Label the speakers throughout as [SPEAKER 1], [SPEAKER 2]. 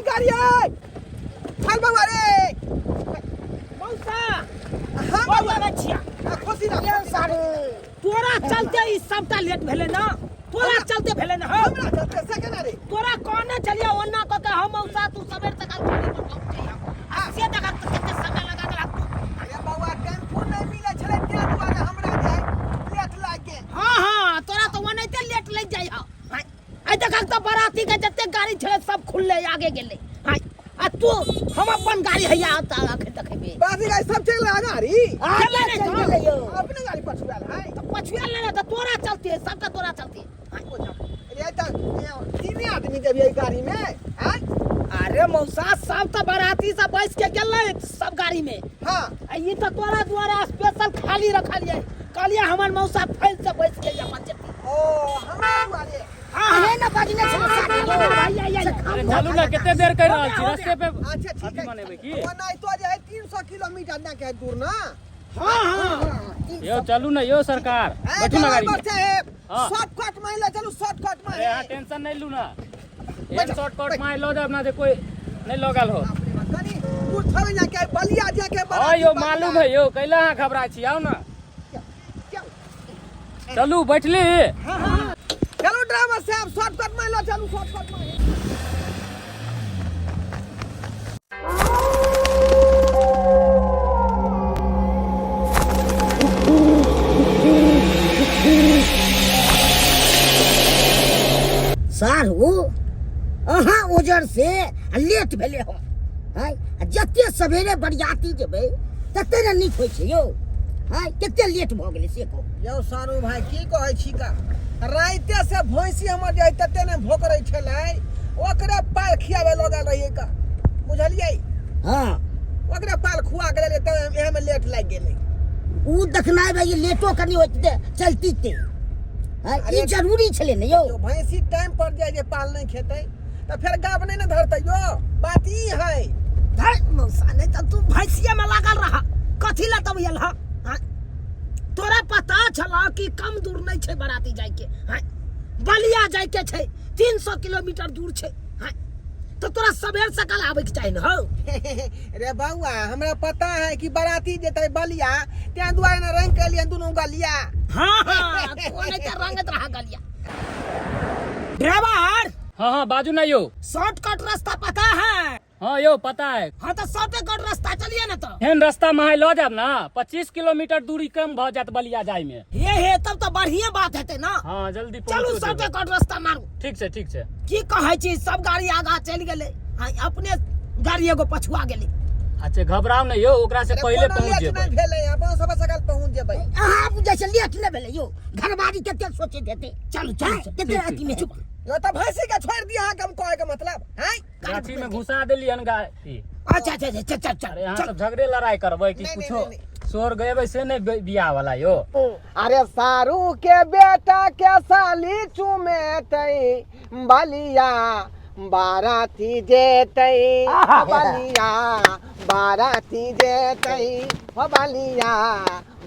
[SPEAKER 1] गाड़ी है चल बाबा रे
[SPEAKER 2] मौसा
[SPEAKER 1] हां बाबा
[SPEAKER 2] बचिया
[SPEAKER 1] खुशी ना
[SPEAKER 2] सारे तोरा चलते ई सबटा लेट भेले ना तोरा चलते भेले ना
[SPEAKER 1] हमरा चलते सेकंड रे
[SPEAKER 2] तोरा कोने चलिया ओन्ना क के हम मौसा तू सवेर तक गाड़ी पर पहुंचे आ से तक कितने समय लगा देला तू
[SPEAKER 1] अरे बाबा टेम्पू नहीं मिले छले ते दुआरे हमरा जे लेट लाग गेल
[SPEAKER 2] हां तोरा तो ओनैते लेट लग जाई हा आई तक तो बाराती के जते गाड़ी छले सब खुलले आगे गेले हां आ तू हम अपन गाड़ी हैया आता आखे देखबे
[SPEAKER 1] बाजी गाड़ी सब चल आ गाड़ी
[SPEAKER 2] चले नहीं चले यो
[SPEAKER 1] अपने गाड़ी पछुआल है
[SPEAKER 2] तो पछुआ लेना तो तोरा चलती है सबका तोरा चलती है
[SPEAKER 1] अरे त तीन आदमी के भी गाड़ी में हैं
[SPEAKER 2] अरे मौसा सब तो बाराती सब बैठ के गेले सब गाड़ी में
[SPEAKER 1] हां
[SPEAKER 2] ये तो तोरा द्वारा स्पेशल खाली रखलिए कहलिए हमर मौसा फैल से बैठ के अपन जती
[SPEAKER 1] ओ हमरा दुआरे
[SPEAKER 2] हां ना बाजने
[SPEAKER 3] चलू ना कितने देर कर रहल छी रास्ते पे
[SPEAKER 1] अच्छा ठीक है
[SPEAKER 3] मानेबे की
[SPEAKER 1] वो नहीं तो जे 300 किलोमीटर ना के दूर ना
[SPEAKER 2] हां हां
[SPEAKER 3] यो चलू ना यो सरकार बैठू ना गाड़ी में हां
[SPEAKER 1] शॉर्टकट में ले चलू शॉर्टकट में
[SPEAKER 3] अरे हां टेंशन नहीं लू ना एक शॉर्टकट में लो जब ना दे कोई नहीं लगल हो
[SPEAKER 1] कनी दूर थवे ना के बलिया जे के
[SPEAKER 3] हां यो मालूम है यो कैला घबरा छी आओ ना चलू बैठली
[SPEAKER 1] हां हां चलो ड्राइवर साहब शॉर्टकट में लो चलू शॉर्टकट में
[SPEAKER 2] सारू अहाँ ओजर से लेट भेले हो हाय जते सवेरे बरियाती जेबै तते न नीक होय छै यो हाय कते लेट भ गेलै से कहू
[SPEAKER 1] यो सारू भाई की कहै छी का राइते से भैंसी हमर जे तते ने भोकरै छलै ओकरे पाल खियावे लगल रहिए का बुझलियै
[SPEAKER 2] हां
[SPEAKER 1] ओकरे पाल खुआ गेलै त एहे में लेट लाग गेलै
[SPEAKER 2] उ देखनाइ भाई लेटो कनी होइते चलती ते हाय ई जरूरी छले ने यो
[SPEAKER 1] जो भैंसी टाइम पर जाय जे पाल नहीं खेतै त फिर गाब नहीं न धरतै यो बात ई है
[SPEAKER 2] धर मौसा नहीं त तू भैंसिया में लागल रहा कथि ला तब यल हां तोरा पता छला कि कम दूर नहीं छे बराती जाय के हां बलिया जाय के छे 300 किलोमीटर दूर छे हां तो तोरा सवेर सकाल आवे के चाहिए न हो
[SPEAKER 1] रे बउआ हमरा पता है कि बराती जेतै बलिया त्या दुआरे न रंग के लिए दुनु गलिया
[SPEAKER 2] हां हां तो नहीं त रंगत रहा गलिया ड्राइवर
[SPEAKER 3] हां हां बाजू ना यो
[SPEAKER 2] शॉर्टकट रास्ता पता है
[SPEAKER 3] हां यो पता है
[SPEAKER 2] हां तो शॉर्टकट रास्ता चलिए ना तो
[SPEAKER 3] हेन रास्ता में लो जाब ना 25 किलोमीटर दूरी कम भ जात बलिया जाय में
[SPEAKER 2] हे तब तो बढ़िया बात हेते ना
[SPEAKER 3] हां जल्दी
[SPEAKER 2] चलू
[SPEAKER 3] पहुंचो
[SPEAKER 2] शॉर्टकट रास्ता मारू
[SPEAKER 3] ठीक छै
[SPEAKER 2] की कहै छी सब गाड़ी आगा चल गेले हां अपने गाड़ी एगो पछुआ गेले
[SPEAKER 3] अच्छा घबराओ नहीं यो ओकरा से पहले पहुंच जेबै
[SPEAKER 1] नहीं भेलै अपन सब सकाल पहुंच जेबै
[SPEAKER 2] अहाँ बुझै छै लेट नै भेले यो घरबारी कते सोचे देते चलू कते अथी में चुप
[SPEAKER 1] यो त भैंसी के छोड़ दिया हम कहे के मतलब हैं
[SPEAKER 3] गाछी में घुसा देली हन गाड़ी
[SPEAKER 2] अच्छा चल
[SPEAKER 3] अरे यहाँ सब झगड़े लड़ाई करबै कि कुछो शोर गएबै से नहीं बियाह वाला यो
[SPEAKER 1] अरे सारू के बेटा के साली चुमेतै बलिया बाराती जेतै बलिया बाराती जेतै बलिया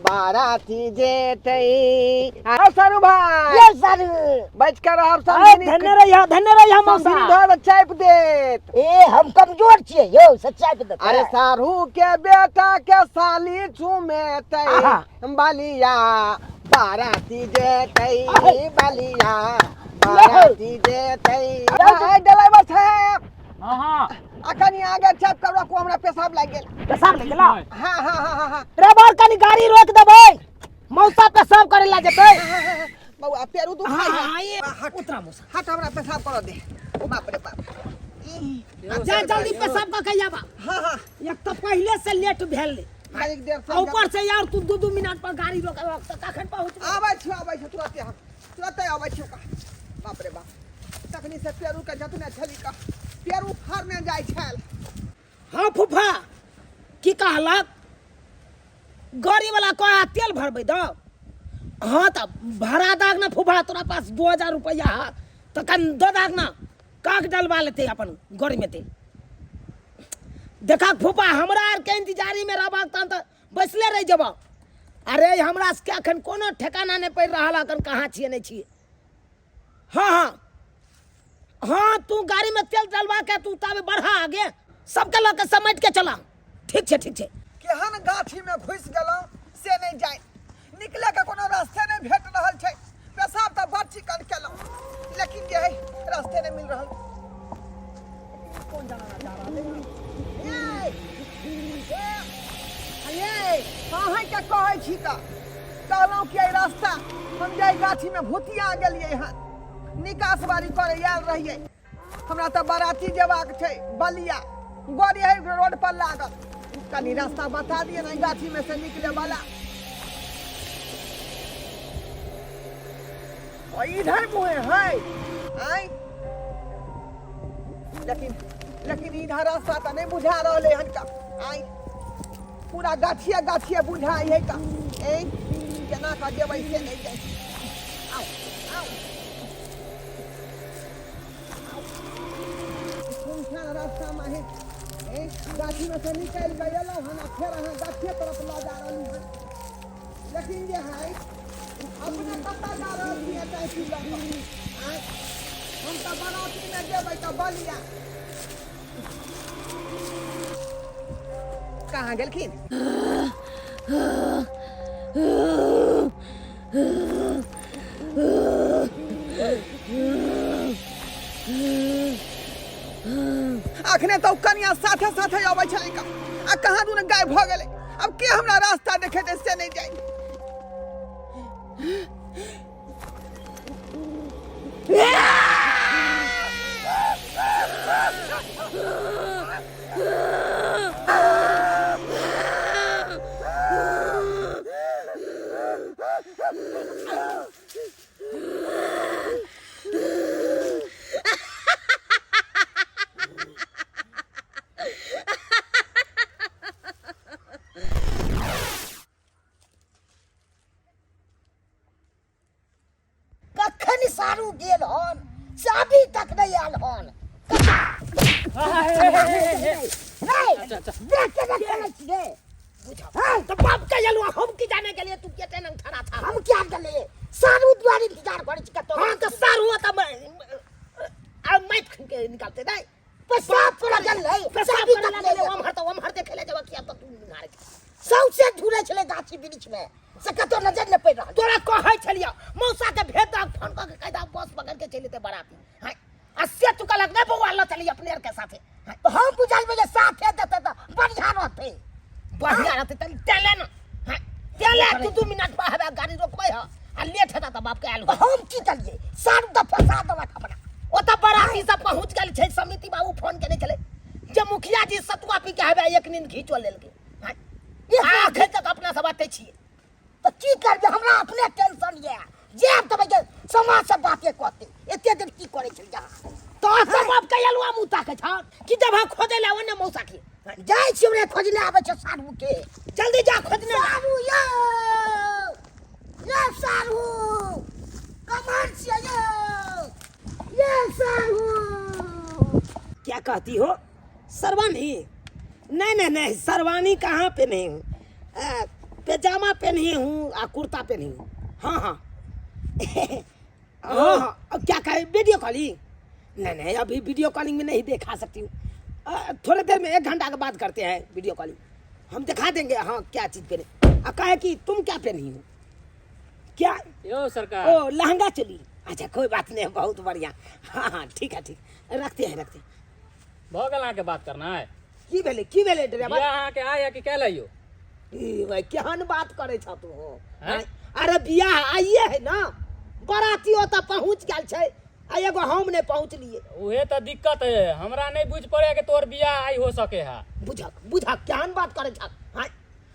[SPEAKER 1] बाराती जेतै आ सारू भाई
[SPEAKER 2] ये सर
[SPEAKER 1] बैठ कर आप सब
[SPEAKER 2] धन्य रहिया मौसा
[SPEAKER 1] धर चाप देत
[SPEAKER 2] ए हम कमजोर छियै यो सच्चाई पे देते
[SPEAKER 1] अरे सारू के बेटा के साली चुमेतै बलिया बाराती जेतै बलिया बाराती जेतै ड्राइवर साहब
[SPEAKER 3] हां हां
[SPEAKER 1] अखनी आगे चाप कर रखो हमरा पेशाब लाग गेल
[SPEAKER 2] पेशाब लग गेला
[SPEAKER 1] हां हां हां हां
[SPEAKER 2] ड्राइवर कनी गाड़ी रोक देबै मौसा पेशाब करे ला जेतै
[SPEAKER 1] बउआ पेरू दुख
[SPEAKER 2] हां ये उतरा मौसा
[SPEAKER 1] हट हमरा पेशाब कर दे बाप रे बाप
[SPEAKER 2] जा जल्दी पेशाब क के आबा
[SPEAKER 1] हां हां
[SPEAKER 2] एक तो पहले से लेट भेल
[SPEAKER 1] एक देर से
[SPEAKER 2] ऊपर से यार तू 2 मिनट पर गाड़ी रोक तखन पहुंच
[SPEAKER 1] आबै छ तुरंत आबै छ बाप रे बाप तखनी से पेरू के जतने छली का पेरू फाड़ने जाय छल
[SPEAKER 2] हां फुफा की कहलक गाड़ी वाला कहा तेल भरबै द हां त भाड़ा दाग ना फुफा तोरा पास 2000 रुपया है तो कन दो दाग ना काक डलवा लेते अपन गाड़ी में ते देखा फुफा हमरा आर के इंतजारी में रहबाक त बैसले रह जब अरे हमरा से अखन कोनो ठिकाना नहीं पड़ रहा अखन कहाँ छिए नहीं छिए हाँ हाँ हाँ, तू गाड़ी में तेल डलवा के तू तब बढ़ा आगे सबके लोग के समेट के चला। ठीक है ठीक है।
[SPEAKER 1] केहन गाछी में घुस गेलौं से नहीं जाए, निकले के कोनो रास्ते नहीं भेट रहल छै। पेशाब तो बड़ चिकन केलौं लेकिन जे है रास्ते नहीं मिल रहल। कौन जाना जा रहल है? ये कहाँ के कहै छी त कहलौं कि एहि रास्ता हम जाय गाछी में भूतिया गेलियै हन, निकास बारी करे आयल रहियै। हमरा तो बाराती जेबाक छै बलिया, गाड़ी है रोड पर लागल, कनी रास्ता बता दिए ना गाछी में से निकले वाला। और इधर मुहे है आई, लेकिन इधर रास्ता तो नहीं बुझा रहले हन का आई, पूरा गाछिया गाछिया बुझाई है का। ए केना का जेबै से नहीं जाए। आओ आओ सुनसान रास्ता में है, गाछी में से निकल गए हन, फिर अहाँ गाछिए तरफ लऽ जा रहली हन। लेकिन जे है अपने कतऽ जा रहल छियै टैक्सी लऽ कऽ? हम तऽ बाराती में जेबै तऽ बलिया। कहाँ गेलखिन? अखने तो कनिया साथे साथे अबै छलै का, आ कहाँ दूर गायब भऽ गेलै। अब के हमरा रास्ता देखेतै से नहीं जाए।
[SPEAKER 2] कखन सारू गेल हन, चाबी तक नहीं आयल हन। तो बाप के जलवा हम की जाने के लिए तू के टेनंग खड़ा था? हम क्या गले सारू द्वार इंतजार करे छी कतो। हां तो सारू त मैं के निकालते नहीं पेशाब कर गल है, पेशाब कर गल हम हर देखे ले जब किया तो तू निहार के सबसे झूले छले गाछी वृक्ष में से कतो नजर न पड़ रहा। तोरा कहै छलिया मौसा के भेद दाग फोन क के कहदा बस पकड़ के चलते बाराती। हां अस्से चुका लगने बउआ ल चली अपने के साथे। तो हम बुझल में साथे देते तो बढ़िया रहते, बढ़िया रहते त चले ना। हां चले तू 2 मिनट पर हवा गाड़ी रोकबै ह आ लेट हेता त बाप के आलू। हम की करिए सारू द फसा दवा अपना ओ त बाराती सब पहुंच गेल छै। समिति बाबू फोन केने छले जे मुखिया जी सतुआ पी के हवा एक नींद घीचो लेल के। हां ये आखे तक अपना सब बाते छी तो की करबे, हमरा अपने टेंशन ये जे तब के समाज से बातें कहते एते दिन की करे छल जा। तो सब अब कयलवा मुता के छ कि जब हम खोजे ले ओने मौसा के जाय छी ओने खोज ले आबे छ सारू के। जल्दी जा खोजने सारू ये सारू कमर से ये सारू। क्या कहती हो? सरवानी? नहीं नहीं नहीं, सरवानी कहाँ पे नहीं हूँ, पैजामा पहनी हूँ और कुर्ता पहनी हूँ। हाँ हाँ हाँ हाँ। अब क्या कहे वीडियो कॉलिंग? नहीं नहीं अभी वीडियो कॉलिंग में नहीं दिखा सकती हूँ, थोड़ी देर में 1 घंटा के बाद करते हैं वीडियो कॉलिंग, हम दिखा देंगे। हाँ क्या चीज़ पहने? कहे कि तुम क्या पहनी हो? क्या
[SPEAKER 3] यो सरकार?
[SPEAKER 2] ओ लहंगा चोली। अच्छा कोई बात नहीं, बहुत बढ़िया। हाँ हाँ ठीक है ठीक, रखते हैं रखते हैं।
[SPEAKER 3] भगल के बात करना है
[SPEAKER 2] की भेले ड्राइवर?
[SPEAKER 3] यहाँ के आया कि कह लियो?
[SPEAKER 2] भाई केहन बात करे छ तू हो?
[SPEAKER 3] हैं?
[SPEAKER 2] अरे बियाह आइए है ना, बराती तो पहुंच गेल छै, आ एगो हम नहीं पहुंच लिए।
[SPEAKER 3] उहे तो दिक्कत है, हमरा नहीं बुझ पड़े कि तोर बियाह आई हो सके है।
[SPEAKER 2] बुझा केहन बात करे छ?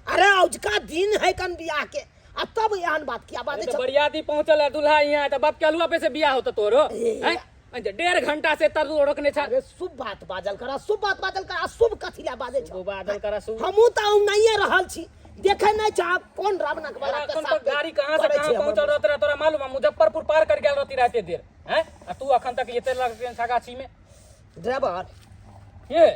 [SPEAKER 2] अरे औजका दिन है कन बियाह के, अब तब एहन बात किया बात
[SPEAKER 3] तो बरियाती पहुंचल है दुल्हा यहाँ, तो बाप के अलुआ पे से बियाह होता तोरो? 1.5 घंटा से तर रोकने छ।
[SPEAKER 2] अरे शुभ बात बाजल करा, शुभ बात बाजल करा, शुभ कथिला बाजे छ?
[SPEAKER 3] वो बादल करा सु
[SPEAKER 2] हमहू तो नहीं रहल छी, देखे नहीं चाह कौन रावणक वाला के
[SPEAKER 3] अखन
[SPEAKER 2] साथ
[SPEAKER 3] तो गाड़ी कहाँ से कहाँ पहुंचल रहत रहा तोरा मालूम है? मुजफ्फरपुर पार कर गेल रहती रहते देर हैं, आ तू अखन तक एते लग सगाछी में।
[SPEAKER 2] ड्राइवर
[SPEAKER 3] ये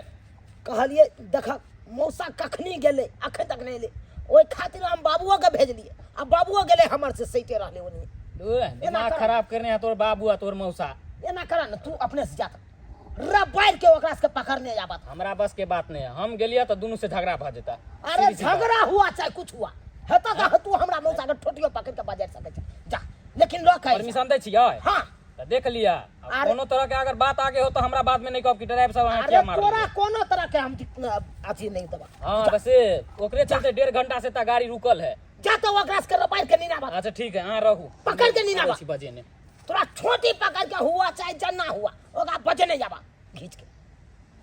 [SPEAKER 2] कहलिए देख मौसा कखनी गेले अखन तक नहीं ले, ओई खातिर हम बाबुओ के भेजलिए, अब बाबुओ गेले हमर से सैते रहले ओनी।
[SPEAKER 3] दिमाग खराब करने है तोर बाबू आ तोर मौसा।
[SPEAKER 2] एना करा न तू अपने से जा रबाइर के ओकरा से पकड़ने जाबत।
[SPEAKER 3] हमरा बस के बात नहीं है, हम गेलिया तो दोनों से झगड़ा भ जेता।
[SPEAKER 2] अरे झगड़ा हुआ चाहे कुछ हुआ हेता त तू हमरा मौसा के ठोटियो पकड़ के बाजार सके छ जा, लेकिन लोग
[SPEAKER 3] परमिशन दै छियै।
[SPEAKER 2] हां
[SPEAKER 3] तो देख लिया, कोनो तरह के अगर बात आगे हो तो हमरा बाद में नहीं कहब कि ड्राइवर साहब अहाँ क्या मार।
[SPEAKER 2] तोरा कोनो तरह के हम अथी नहीं देबा।
[SPEAKER 3] हां बस ओकरे चलते 1.5 घंटा से ता गाड़ी रुकल है।
[SPEAKER 2] जा तो ओकरा से रबाइर के नीना बात।
[SPEAKER 3] अच्छा ठीक है, हां रहू
[SPEAKER 2] पकड़ के नीना बात
[SPEAKER 3] बजे ने
[SPEAKER 2] तोरा छोटी पकड़ के हुआ चाहे जन्ना हुआ ओकरा बजे नहीं जाबा खींच के।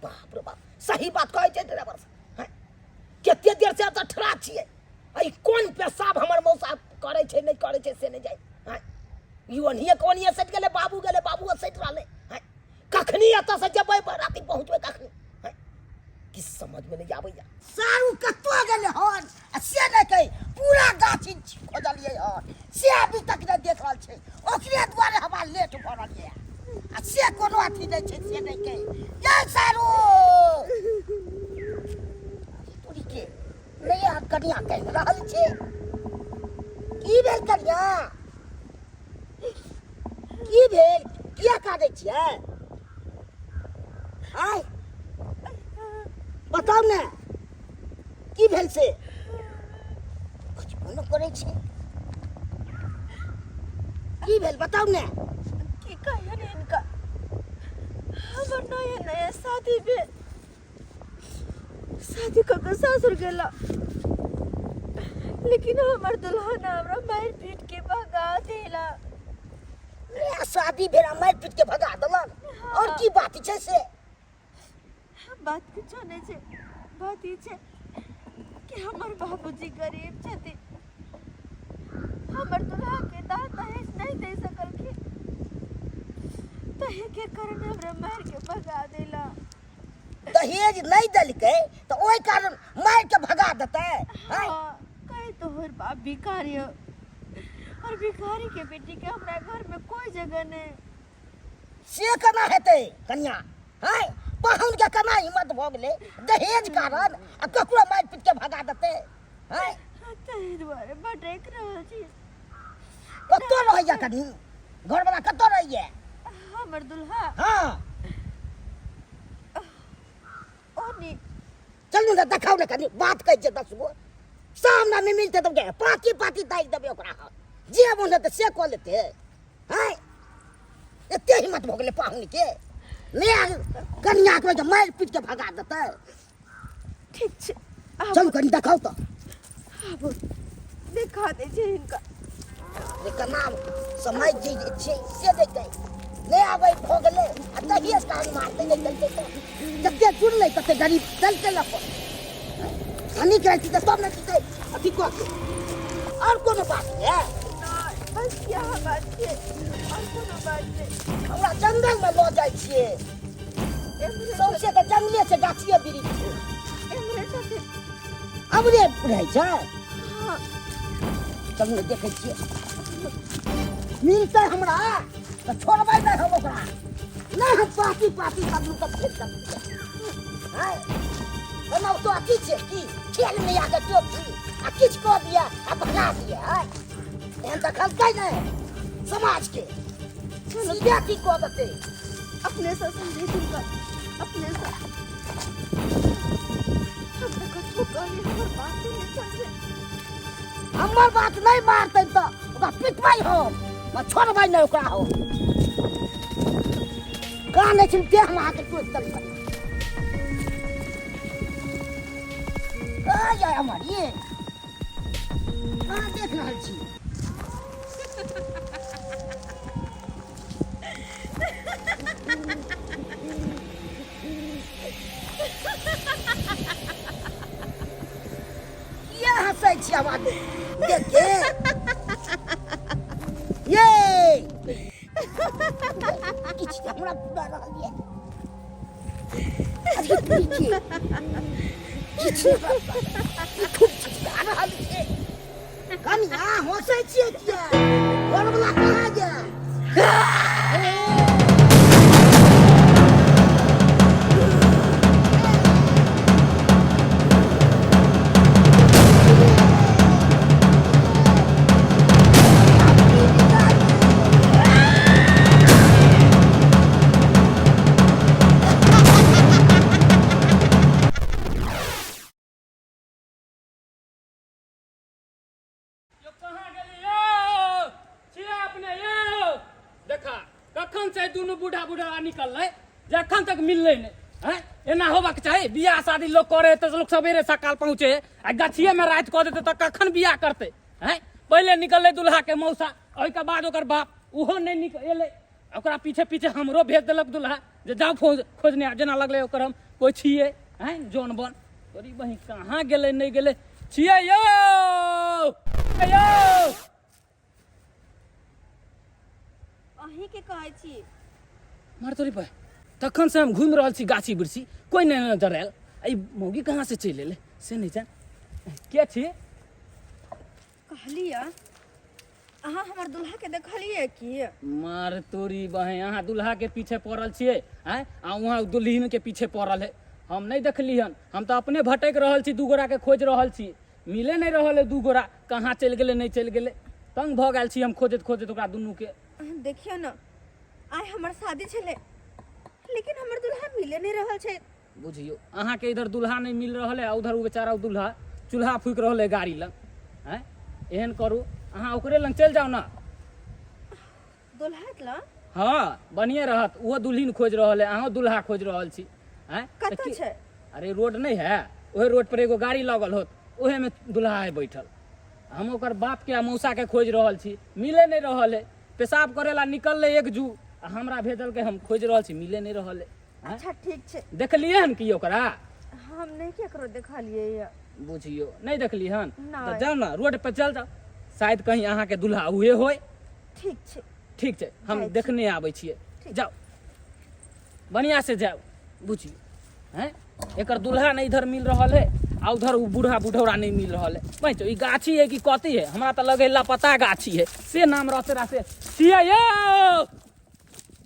[SPEAKER 2] बाप रे बाप सही बात कहै छै ड्राइवर साहब। केते देर से त ठड़ा छियै, आई कोन पेशाब हमर मौसा करे छै नहीं करे छै से नहीं जाय। युवनिया कोनिया सट गेले बाबू सट रहले। कखनी एत से जेबै राति पहुंचबै कखनी किस समझ में नहीं आबैया। सारू कत्तो गेले हन आ से नहीं कहि पूरा गाछी खोजलिए हन से अभी तक नहीं देख रहल छै। ओकरे द्वारे हमरा लेट भ रहल है आ से कोनो अथी नहीं छै से नहीं कहि। जय सारू तोरी के नहीं आ कनिया कहि रहल छै की भेल कनिया की भेल किया काटै छियै आय बताओ ने की भेल से कुछ मन करे छै की भेल बताओ ने
[SPEAKER 4] की कहियन इनका हमर नया शादी भेल शादी कऽ सासुर गेला लेकिन हमर दुल्हन हमरा मारि पीट के भगा देला।
[SPEAKER 2] शादी भेला मारि पीट के भगा देलक और की बात छै से
[SPEAKER 4] बात किछो नहीं छै, बात ई छै कि हमर बाबूजी गरीब छथिन, हमर दुल्हा के दाह दहेज नहीं दे सकलखिन तही के कारण हमरा मार के भगा देला।
[SPEAKER 2] दहेज नहीं देलकै तो ओई कारण मार के भगा देतै।
[SPEAKER 4] हाँ कहे तोहर बाप भिखारी हो और भिखारी के बेटी के हमरा घर में कोई जगह नहीं।
[SPEAKER 2] से केना हेतै कन्या हैं पाहुन के केना हिम्मत भ गेलै दहेज कारण आ ककरो मार पीट के भगा देतै हैं।
[SPEAKER 4] तही दुआरे भटक रहल छी।
[SPEAKER 2] कत्तो रहैया कनी घर वाला कत्तो रहैया
[SPEAKER 4] हमर दुल्हा
[SPEAKER 2] हां
[SPEAKER 4] ओनी
[SPEAKER 2] चलू ना देखाओ ना कनी बात कह जे 10 गो सामने में मिलते तो के पाती ताक देबे ओकरा जे मन त से क लेते हैं। एते हिम्मत भ गेलै पाहुन के ले कन्या के मार पीट के भगा देतै।
[SPEAKER 4] ठीक छै
[SPEAKER 2] चल कनी देखाओ तो
[SPEAKER 4] अब दिखा दे छै इनका
[SPEAKER 2] एकर नाम समय जी छै से देतै ले आबै भ गेलै आ तहिए से कहानी मारते नहीं चलते तो जते जुड़ ले तते गरीब चलते ल हनी कहती त सब न छै अथी को और कोनो बात है
[SPEAKER 4] बस यह बात छै और कोनो बात नहीं।
[SPEAKER 2] हमरा जंगल में ल जाय छियै सौसे के जंगले से गाछिए बिरिछ छै
[SPEAKER 4] एमरे साथे
[SPEAKER 2] हमरे रहै छै।
[SPEAKER 4] हाँ
[SPEAKER 2] चलू देखै छियै मिलतै हमरा त छोड़बै नहीं हम ओकरा नहीं हम पाती सब लोग फेंक कर हाय हम तो अथी छै की खेल में आके टोपी आ किछ कह दिया आ भगा दिया हाय एहन त खलकै नहीं समाज के सीधा की कह देतै
[SPEAKER 4] अपने से समझे इनका अपने से हम तक ठोकनी हमर बात नहीं चलते।
[SPEAKER 2] हमर बात नहीं मारतै त ओकरा पिटबै हम म छोड़बै नहीं ओकरा हो कान छै देह में आके टोक कर आ जाय हमर ये देख रहल छी किया हंसै छी आवाज देख के ये किछ हमरा पूरा रहल ये अभी पीछे किछ खूब चिल्ला रहल छै कनिया हंसै छियै किया घरवला कहाँ गेल
[SPEAKER 3] कखन से दुनू बूढ़ा बूढ़ा निकललै जे अखन तक मिललै नहीं हैं एना होबाक चाही बियाह शादी लोग करे तो लोग सवेरे सकाल पहुंचे आ गाछिए में रात कऽ देते तो कखन बियाह करते हैं पहले निकललै दुल्हा के मौसा ओहि के बाद ओकर बाप उहो नहीं निकले ओकरा पीछे पीछे हमरो भेज देलक दुल्हा जे जाओ खोजने आब जेना लगलै ओकर हम कोई छिए हैं जोन बन तोरी बहिन कहाँ गेलै नहीं गेलै छिए यौ
[SPEAKER 4] अहीं के कहै छी
[SPEAKER 3] मार तोरी पे तखन से हम घूम रहल छी गाछी वृक्षी कोई नहीं नजर आयल आई मौगी कहाँ से चलि एलै से नहीं जान के छी
[SPEAKER 4] कहलिए अहाँ हमर दुल्हा के देखलिए की
[SPEAKER 3] मार तोरी बहन अहाँ दुल्हा के पीछे पड़ल छियै हैं आ वहाँ दुल्हिन के पीछे पड़ल है हम नहीं देखली हन हम तो अपने भटक रहल छी दू गोरा के खोज रहल छी मिले नहीं रहल है दू गोरा कहाँ चलि गेलै नहीं चलि गेलै तंग भऽ गेल छी हम खोजत खोजत ओकरा दुनू के
[SPEAKER 4] देखियो न आइ हमर शादी छलै लेकिन हमर दुल्हा मिले नहीं रहल छै
[SPEAKER 3] बुझियो अहाँ के इधर दुल्हा नहीं मिल रहल है उधर बेचारा दुल्हा चूल्हा फूक रहल है गाड़ी लग हैं एहन करू अहाँ ओकरे लग चल जाओ ना
[SPEAKER 4] दुल्हा ल
[SPEAKER 3] हाँ बढ़िया रहत वो दुल्हिन खोज रहल है अहाँ दुल्हा खोज रहल छी हैं
[SPEAKER 4] कतऽ छै
[SPEAKER 3] अरे रोड नहीं है ओहे रोड पर एगो गाड़ी लगल होत ओहे में दुल्हा है बैठल हम ओकर बाप के आ मौसा के खोज रहल छी मिले नहीं रहल है पेशाब करेला निकलले एक जू आ हमरा भेजल के हम खोज रहल छी मिले नहीं रहल है
[SPEAKER 4] अच्छा ठीक छै
[SPEAKER 3] देखलिए हन की ओकरा
[SPEAKER 4] हम नहीं केकरो देखलिए या
[SPEAKER 3] बुझियो नहीं देखली हन
[SPEAKER 4] नहीं।
[SPEAKER 3] तो जाओ ना रोड पे चल जाओ शायद कहीं अहाँ के दुल्हा हुए होय
[SPEAKER 4] ठीक छै
[SPEAKER 3] ठीक छै हम
[SPEAKER 4] जाइ छी।
[SPEAKER 3] देखने आबै छियै जाओ बढ़िया से जाओ बुझियो हैं एकर दुल्हा नहीं इधर मिल रहल है आ उधर उ बूढ़ा बुढ़ौरा नहीं मिल रहल है भाई तो ई गाछी है कि कथी है हमरा तो लगे लापता गाछी है से नाम रहते रहते छियै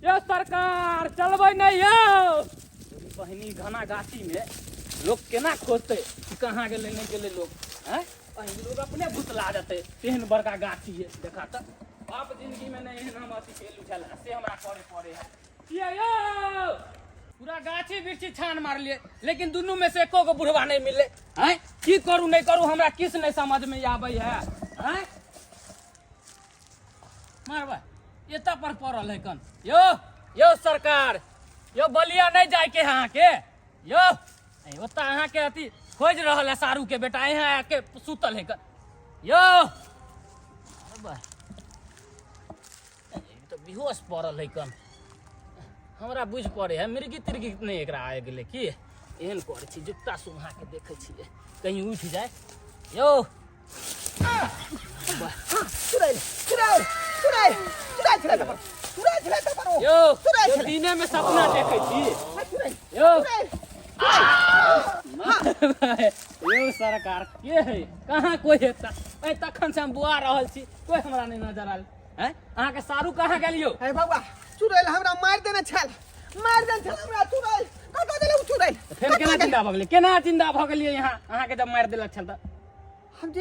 [SPEAKER 3] यो सरकार चलबै नहीं यो बहनी घना गाछी में लोग केना खोजते कि कहाँ गेलै नहीं गेलै लोग हैं लोग अपने भुतला जेते तेहन बड़का गाछी है देखा तो बाप जिंदगी में नहीं एहन हम अथी केलू छल से हमरा करे पड़े है छियै यो पूरा गाछी बिरछी छान मार लिए लेकिन दुनू में से एको गो बुढ़वा नहीं मिले हैं की करू नहीं करू हमरा किस नहीं समझ में आबै है हैं मारबा एता पर पड़ल है कन यो सरकार यो बलिया नहीं जाए के अहाँ के यो ओता अहाँ के अथी खोज रहल है सारू के बेटा यहाँ आके सुतल है कन यो तो बेहोश पड़ल है कन हमरा बुझ पड़े है मिर्गी तिर्गी नहीं एकरा आए गेले की एहन करे छी जुत्ता सुहा के देखे छियै कहीं उठ जाए यो यो दिने में सपना देखे छी यो यो सरकार के है कहाँ कोई है तखन से हम बुआ रहल छी कोई हमरा नहीं नजर आयल हैं अहाँ के सारू कहाँ गेलियो
[SPEAKER 1] हे बाबा चुड़ैल हमरा मार देने छल हमरा चुड़ैल कतऽ गेलै उ चुड़ैल
[SPEAKER 3] फेर केना जिंदा भऽ गेलियै केना जिंदा भऽ गेलियै यहाँ अहाँ के जब मारि देलक छल तऽ
[SPEAKER 1] हम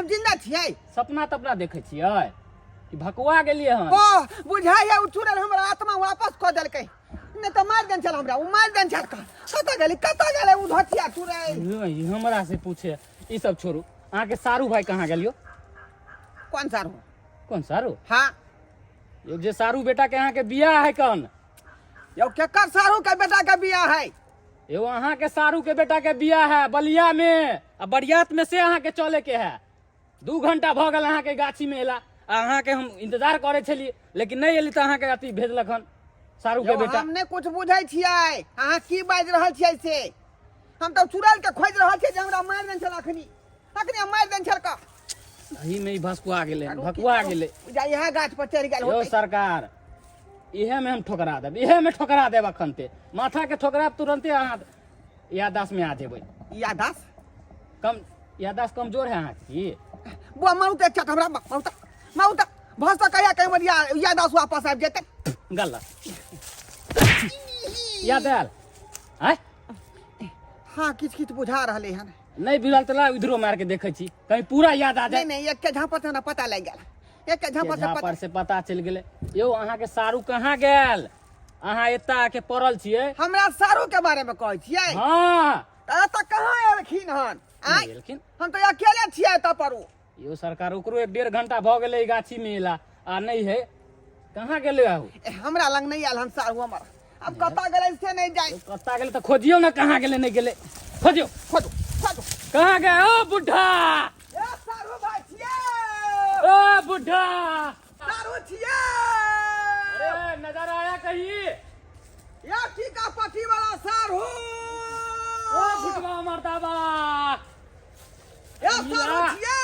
[SPEAKER 1] जिंदा छियै
[SPEAKER 3] सपना तपना देखै छियै कि भकुआ गेलियै हन
[SPEAKER 1] ओ बुझाइया उ चुड़ैल हमरा आत्मा वापस कऽ देलकै नहीं तो मार देन छल हमरा उ मार देन छल कतऽ गेलै उ धतिया चुड़ैल
[SPEAKER 3] हमरा से पूछे ई सब छोड़ू अहाँ के सारू भाई कहाँ गेलियो कौन सारू
[SPEAKER 1] हाँ
[SPEAKER 3] यो जे सारू बेटा के अहाँ के बियाह है कौन
[SPEAKER 1] यो केकर सारू के बेटा के बियाह है
[SPEAKER 3] यो अहाँ के सारू के बेटा के बियाह है बलिया में आ बरियात में से अहाँ के चले के है 2 घंटा भऽ गेल अहाँ के गाछी में एला अहाँ के हम इंतजार करे छलिए लेकिन नहीं एली तो अहाँ के अथी भेजलक हन सारू के बेटा
[SPEAKER 1] हम नहीं कुछ बुझै छियै अहाँ की बाज रहल छियै से हम तो चुड़ैल के खोज रहल छियै जे हमरा मार देन छल अखनी मार देन छल का
[SPEAKER 3] सही में ही भकुआ गेले
[SPEAKER 1] जा यहाँ गाछ पर चढ़ गेल
[SPEAKER 3] यो सरकार इहे में हम ठोकरा देब अखन ते माथा के ठोकराब तुरंते अहाँ याददाश्त में आ जेबै याददाश्त कमजोर है अहाँ की
[SPEAKER 1] बुआ माउत अच्छा हमरा माउत भस कहिया कहीं मरिया याददाश्त वापस आबि जेतै
[SPEAKER 3] गलत याद आयल हैं
[SPEAKER 1] हाँ किछ बुझा रहले हन
[SPEAKER 3] नहीं बुझल तो इधरो मार के देखे छी कहीं पूरा याद आ जाए
[SPEAKER 1] नहीं एक के झापत ना पता लग गेल एक के झापत
[SPEAKER 3] से पता चल गेले यो अहाँ के सारू कहाँ गेल अहाँ एता आके पड़ल छियै
[SPEAKER 1] हमरा सारू के बारे में कहै छियै
[SPEAKER 3] हाँ
[SPEAKER 1] एतऽ कहाँ एलखिन हन
[SPEAKER 3] एलखिन
[SPEAKER 1] हम तो अकेले छियै एतऽ पर
[SPEAKER 3] यो सरकार ओकरो 1.5 घंटा भऽ गेलै गाछी में एला आ नहीं है कहाँ गेले आहो
[SPEAKER 1] हमरा लंग नहीं आयल हन सारू हमारा अब कता गेले से नहीं जाए
[SPEAKER 3] कत्ता गेले तो खोजियो ना कहाँ गेले नहीं गेले खोजियो
[SPEAKER 1] खोजो खोजो
[SPEAKER 3] कहाँ गए ओ बुढ़ा
[SPEAKER 1] ए सारू भाई छिए
[SPEAKER 3] ओ बुढ़ा
[SPEAKER 1] सारू छिए
[SPEAKER 3] अरे नजर आया कहीं
[SPEAKER 1] या टीका पट्टी वाला सारू
[SPEAKER 3] ओ बुढ़वा मर्दाबा
[SPEAKER 1] या सारू छिए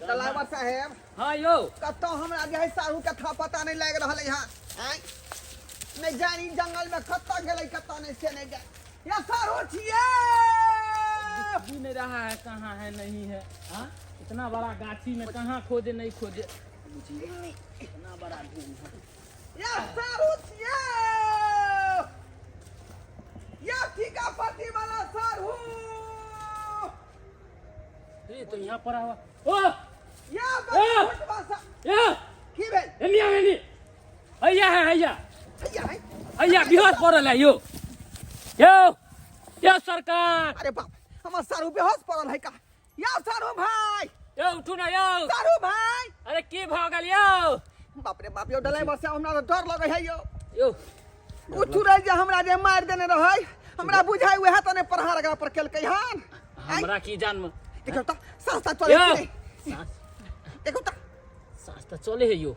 [SPEAKER 1] ड्राइवर साहब
[SPEAKER 3] हाँ यो
[SPEAKER 1] कतो हमरा जे है सारू के था पता नहीं लग रहल है हैं नहीं जानी जंगल में कत्ता गेले कत्ता नहीं से नहीं जाए या सारू छिए
[SPEAKER 3] भी नहीं रहा है कहाँ है नहीं है हाँ इतना बड़ा गाछी में कहाँ खोजे नहीं खोजे इतना बड़ा धूम है
[SPEAKER 1] या सारू छिए या टीका पट्टी वाला सारू
[SPEAKER 3] ये तो यहाँ पड़ा हुआ ओ
[SPEAKER 1] या
[SPEAKER 3] ए!
[SPEAKER 1] बस
[SPEAKER 3] या
[SPEAKER 1] की भेल
[SPEAKER 3] एलिया एली हैया है हैया
[SPEAKER 1] भैया है
[SPEAKER 3] हैया बिहार पड़ल है यो यो सरकार
[SPEAKER 1] अरे बाप हमार सारू बेहोश पड़ल है का या सारू भाई
[SPEAKER 3] यो उठू ना यो
[SPEAKER 1] सारू भाई
[SPEAKER 3] अरे की भ गेल यो
[SPEAKER 1] बाप रे बाप यो ड्राइवर से हमरा तो डर लगे है यो
[SPEAKER 3] यो
[SPEAKER 1] उठू रे जे हमरा जे मार देने रहे हमरा बुझाई हुए है तने प्रहार एकरा पर केल हन
[SPEAKER 3] हमरा की जान में
[SPEAKER 1] देखो तो सांस चले
[SPEAKER 3] यो
[SPEAKER 1] कि नहीं?
[SPEAKER 3] सांस
[SPEAKER 1] देखो तो
[SPEAKER 3] सांस तो चले है यो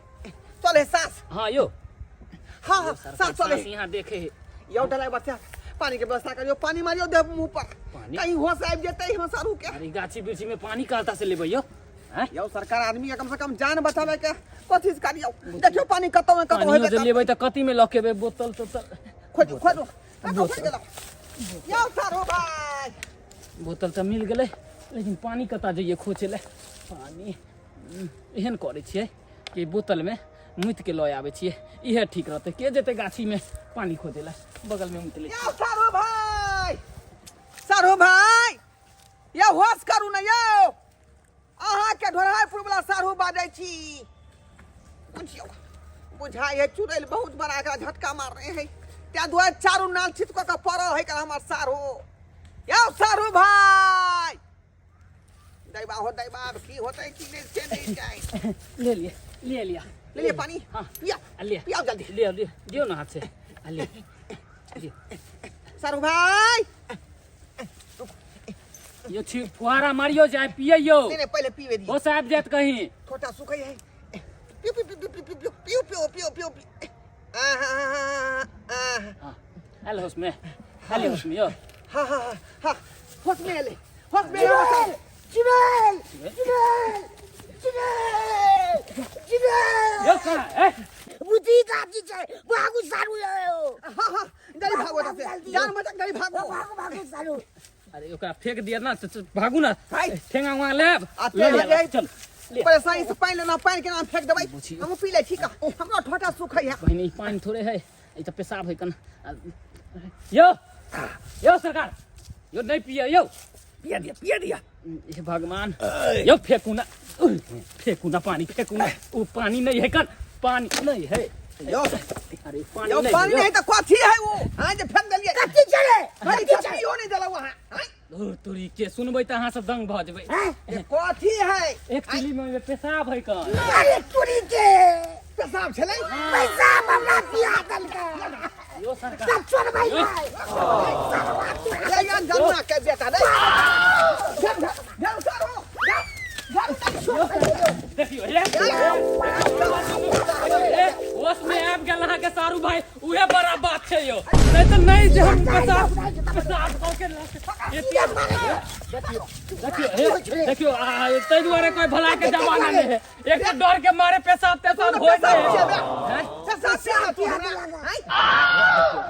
[SPEAKER 1] चले सांस
[SPEAKER 3] हाँ यो
[SPEAKER 1] हाँ हाँ सांस चले
[SPEAKER 3] यहाँ देखे है
[SPEAKER 1] यो ड्राइवर से पानी के व्यवस्था करियो पानी मारियो दे मुंह पर
[SPEAKER 3] पानी?
[SPEAKER 1] कहीं होश आबि जेतै हम सारू के
[SPEAKER 3] अरे गाछी बिरछी में पानी कहता से लेबै यो हैं
[SPEAKER 1] यो सरकार आदमी के कम से कम जान बचावे के कोशिश करियो देखियो पानी कतौ में कतौ
[SPEAKER 3] पानी
[SPEAKER 1] होबे
[SPEAKER 3] जो लेबै त कति में लखेबै बोतल तोतल
[SPEAKER 1] खोजो खोजो खोज गेलो यो सारू भाई
[SPEAKER 3] बोतल तो मिल गेलै लेकिन पानी कता जाइए खोजे ले पानी एहन करे छियै कि बोतल में मुइत के लय आबै छियै इहे ठीक रहतै के जेतै गाछी में पानी खोजे ले बगल में मुइत ले
[SPEAKER 1] यो सारू भाई यो होश करू न यो अहाँ के ढोराईपुर वाला सारू बाजै छी बुझियो बुझाई है चुड़ैल बहुत बड़ा एकरा झटका मार रहे हैं त्या दुआ चारू नाल छित को पड़ल है का हमर सारू यो सारू भाई दैबा हो दैबा अब की होतै कि नहीं से नहीं जाए
[SPEAKER 3] ले लिया
[SPEAKER 1] ले लिए पानी
[SPEAKER 3] हाँ
[SPEAKER 1] पिया
[SPEAKER 3] लिया
[SPEAKER 1] पिया जल्दी
[SPEAKER 3] लिया लिया दियो ना हाथ से लिया लिया
[SPEAKER 1] सारू भाई
[SPEAKER 3] यो छी फुहारा मारियो जाए पिए यो
[SPEAKER 1] नहीं नहीं पहले पीवे दिए
[SPEAKER 3] हो साहब जात कहीं
[SPEAKER 1] छोटा सुखै है पियो पियो पियो पियो पियो पियो पियो पियो पियो
[SPEAKER 3] हाँ हेलो उसमें हेलो उसमें यो
[SPEAKER 1] हाँ हाँ हाँ हाँ होश में ले चिड़ैल चिड़ैल चिड़ैल
[SPEAKER 3] यो कहाँ है
[SPEAKER 2] बुद्धि काची छै भागु सारू यो
[SPEAKER 1] हाँ हाँ जल्दी भागो जल्दी जान मत जल्दी भागो
[SPEAKER 2] भागु सारू
[SPEAKER 3] अरे ओकरा फेंक दिया ना तो भागू ना
[SPEAKER 1] भाई।
[SPEAKER 3] ठेंगा वहाँ लेब
[SPEAKER 1] आते
[SPEAKER 3] ले लिया
[SPEAKER 1] हैं
[SPEAKER 3] चल ले
[SPEAKER 1] परेशानी से पानी लेना पानी के नाम फेंक देबै
[SPEAKER 3] बुझियो।
[SPEAKER 1] हम पी ले ठीक है हमरा ठोटा सुखै है
[SPEAKER 3] बहनी ई पानी थोड़े है ये तो पेशाब है कन यो सरकार यो नहीं पिए यो
[SPEAKER 1] पिया दिया
[SPEAKER 3] ये भगवान यो फेंकू ना पानी फेंकू ना वो पानी नहीं है कन पानी नहीं है
[SPEAKER 1] यो
[SPEAKER 3] अरे पानी
[SPEAKER 1] यो
[SPEAKER 3] नहीं
[SPEAKER 1] पानी
[SPEAKER 3] है
[SPEAKER 1] नहीं तो कथी है वो हां जे फेंक देलिए
[SPEAKER 2] कथी चले
[SPEAKER 1] भाई कथी हो नहीं देला वहां
[SPEAKER 3] धुर तुरी के सुनबै त अहाँ सब दंग भ जेबै
[SPEAKER 1] ये कथी है
[SPEAKER 3] एक तिली में पेशाब है कन
[SPEAKER 2] अरे तुरी के
[SPEAKER 1] पेशाब छले
[SPEAKER 2] पैसा हमरा पिया दलका
[SPEAKER 3] यो सरकार
[SPEAKER 2] सब छोड़ भाई
[SPEAKER 1] ये यान जन्मा के बेटा नहीं जाओ करो
[SPEAKER 3] देखियो होश में आबि गेल अहाँ के सारू भाई उहे बड़ा बात छै यो नहीं तो नहीं जे हम पेशाब कऽ के देखियो ताहि दुआरे कोई भला के जमाना नहीं है एक तो डर के मारे पेशाब तेशाब हो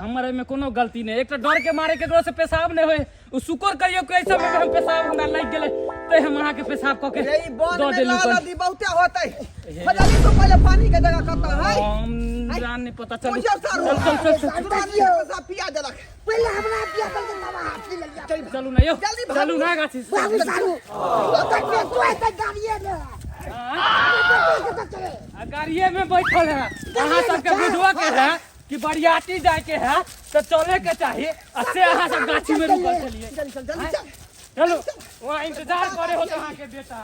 [SPEAKER 3] हमारे में कोनो गलती नहीं एक तो डर के मारे केकरो से पेशाब नहीं होए उ शुक्र करियो कि ऐसा में हम पेशाब हमरा लग गेले ते हम अहाँ के पेशाब कऽ के
[SPEAKER 1] यही बन
[SPEAKER 3] दऽ
[SPEAKER 1] में
[SPEAKER 3] देलु
[SPEAKER 1] लाल दी बहुते होतै फजाली तो पहले पानी के जगह कता है
[SPEAKER 3] हमरा नहीं पता चल
[SPEAKER 1] मुझे सारू
[SPEAKER 3] चल
[SPEAKER 1] पेशाब पिया देलक
[SPEAKER 2] पहले हमरा पिया दलका बाबा हाथ ले लिया
[SPEAKER 3] चलू ना यो
[SPEAKER 1] जल्दी भागू।
[SPEAKER 3] चलू ना गाछी
[SPEAKER 2] भागु सारू तो तू ऐसे गाड़िए ना
[SPEAKER 3] गाड़िए में बैठल है अहाँ सबके बुझवा के है कि बरियाती जाए के है तो चले के चाहिए से अहाँ सब गाछी में रुकल चलिए
[SPEAKER 1] जल्दी चल
[SPEAKER 3] चलो वहाँ इंतजार करे हो अहाँ के बेटा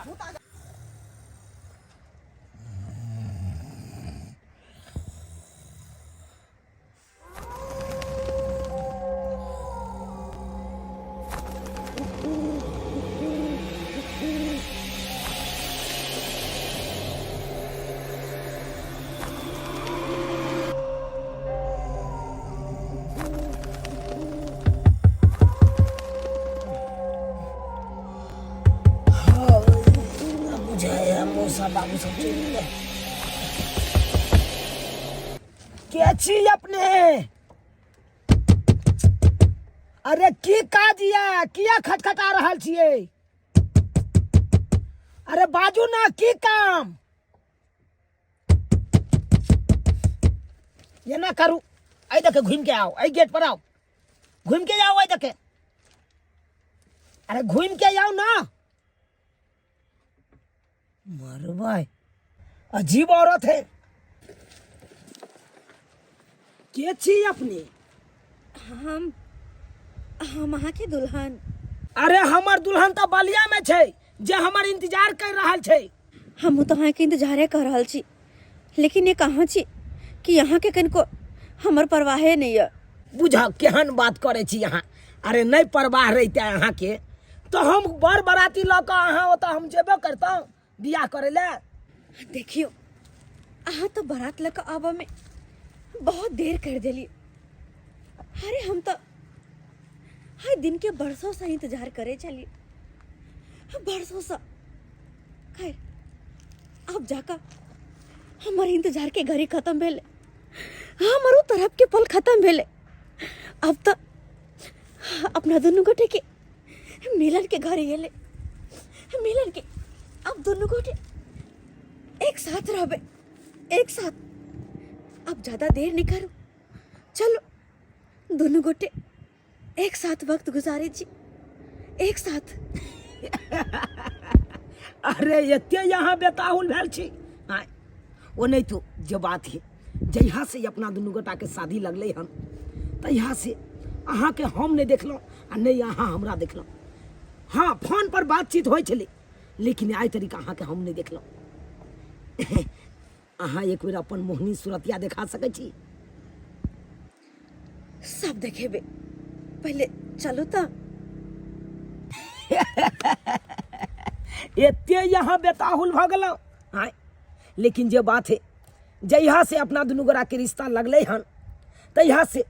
[SPEAKER 2] सब चलि गेलै। के छी अपने? अरे की काज ये? किया खटखटा रहल छियै? अरे बाजू ना, की काम? ये ना करू, आई देखे घूम के आओ, आई गेट पर आओ, घूम के जाओ, आई देखे। अरे घूम के जाओ ना। मरवाई, अजीब औरत है। के छी अपने?
[SPEAKER 4] हम अहाँ के दुल्हन।
[SPEAKER 2] अरे हमर दुल्हन तो बलिया में छै, जे हमर इंतजार कर रहल छै।
[SPEAKER 4] हम तो अहाँ के इंतजारे कर रहल छी, लेकिन ये कहाँ छी कि यहाँ के कनको हमर परवाहे नहीं है।
[SPEAKER 2] बुझा केहन बात करे छी अहाँ? अरे नहीं परवाह रहते अहाँ के तो हम बर बराती ल के अहाँ ओतऽ हम जेबे करतौ बियाह करे ले।
[SPEAKER 4] देखियो, अहाँ तो बारात लेकर आबा में बहुत देर कर दिली। अरे हम तो हर दिन के बरसों से इंतजार करे चलिए, बरसों से। खैर, अब जाकर हमारे इंतजार के घड़ी खत्म भेले, हमारो तरफ के पल खत्म भेले। अब तो अपना दोनों गोटे के मिलन के घड़ी गेले, मिलन के अब दोनों गोटे एक साथ रहबे, एक साथ। अब ज्यादा देर नहीं करो, चलो दोनों गोटे एक साथ वक्त गुजारे जी, एक साथ।
[SPEAKER 2] अरे एते यहाँ बेताहुल भेल छी। आय ओ नहीं तो जो बात है, जहिया से अपना दुनू गोटा के शादी लगले हन तहिया से अहाँ के हम नहीं देखलहुँ आ नहीं अहाँ हमरा देखलहुँ। हाँ, फोन पर बातचीत होइ छलै, लेकिन आइ तरीका अहाँ के हम नहीं देखलहुँ। अहाँ एक बेर अपन मोहनी सूरतिया देखा सकै छी?
[SPEAKER 4] सब देखेबे, पहले चलो तो।
[SPEAKER 2] एते यहाँ बेताहुल भ गेलहुँ। हाँ, लेकिन जे बात है, जहिया से अपना दुनू गोरा के रिश्ता लगले हन तहिया से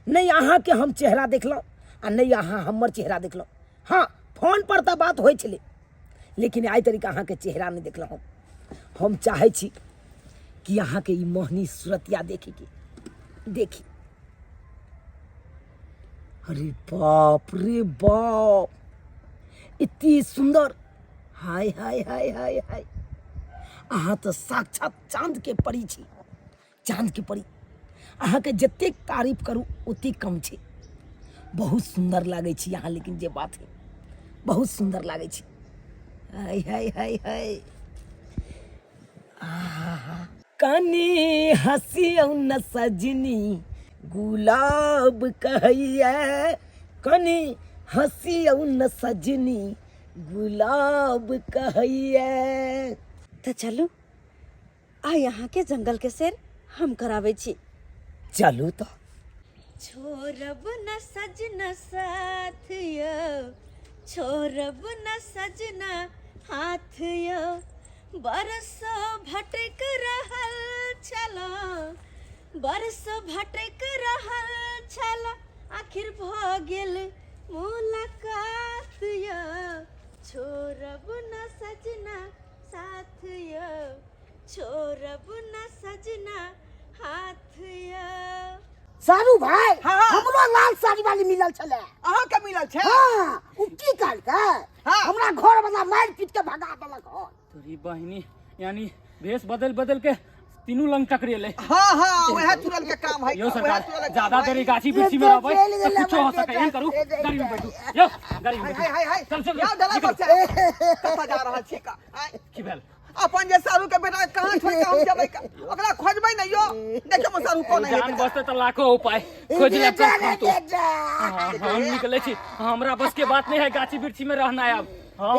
[SPEAKER 2] नहीं अहाँ के हम चेहरा देखलहुँ आ नहीं अहाँ हमर चेहरा देखलहुँ। हाँ, फोन पर तो बात होइ छलै, लेकिन आइ तरीका अहाँ के चेहरा नहीं देखलहुँ। हम चाहे छी कि अहाँ के ई मोहनी सूरतिया देखी के देखी। अरे बाप रे बाप, इतनी सुंदर! हाय हाय हाय हाय हाय, अहाँ तो साक्षात चांद के परी छी, चांद के परी। अहाँ के जतेक तारीफ करूँ ओतेक कम छै। बहुत सुंदर लागे छी अहाँ, लेकिन जे बात है बहुत सुंदर लागे छी। हाय हाय हाय हाय, कनी हंसियौ न सजनी गुलाब कहैया, कनी हंसियौ न सजनी गुलाब कहैया।
[SPEAKER 4] तो चलो आ यहाँ के जंगल के सैर हम करावे छी।
[SPEAKER 2] चलू तो।
[SPEAKER 4] छोरब न सजना साथ यो, छोरब न सजना हाथ यो, बरसों भटक रहल छलो, बरसों भटक रहल छलो, आखिर भ गेल मुलाकात यो, छोरब न सजना साथ यो, छोरब न सजना हाथ यो।
[SPEAKER 2] सारू भाई,
[SPEAKER 1] हाँ।
[SPEAKER 2] हमरो लाल साड़ी वाली मिलल छले।
[SPEAKER 1] अहाँ के मिलल छै?
[SPEAKER 2] हाँ, उ की काल के
[SPEAKER 1] हाँ।
[SPEAKER 2] हमरा घर वाला मार पीट के भगा देलक हन।
[SPEAKER 3] तोरी बहिनी यानी भेष बदल बदल के तीनू लंग टकरेले।
[SPEAKER 1] हाँ हाँ, वह तुरल के काम है।
[SPEAKER 3] यो सरकार, ज्यादा देरी गाछी बिरछी में रहबै तो कुछ हो सके। एहन करू, गाड़ी में बैठू। यो गाड़ी में बैठू।
[SPEAKER 1] हाय हाय हाय,
[SPEAKER 3] चल चल
[SPEAKER 1] जाओ दला पर से। कतऽ जा रहल छी का? आय,
[SPEAKER 3] की भेल?
[SPEAKER 1] अपन जे सारू के बेटा कहाँ छोड़ के हम जेबै का? ओकरा खोजबै न यो। देखियो म सारू कोन है।
[SPEAKER 3] जान बचते तो लाखों उपाय खोज ले तो। हम निकले छी, हमरा बस के बात नहीं है गाछी बिरछी में रहना है अब। हाँ,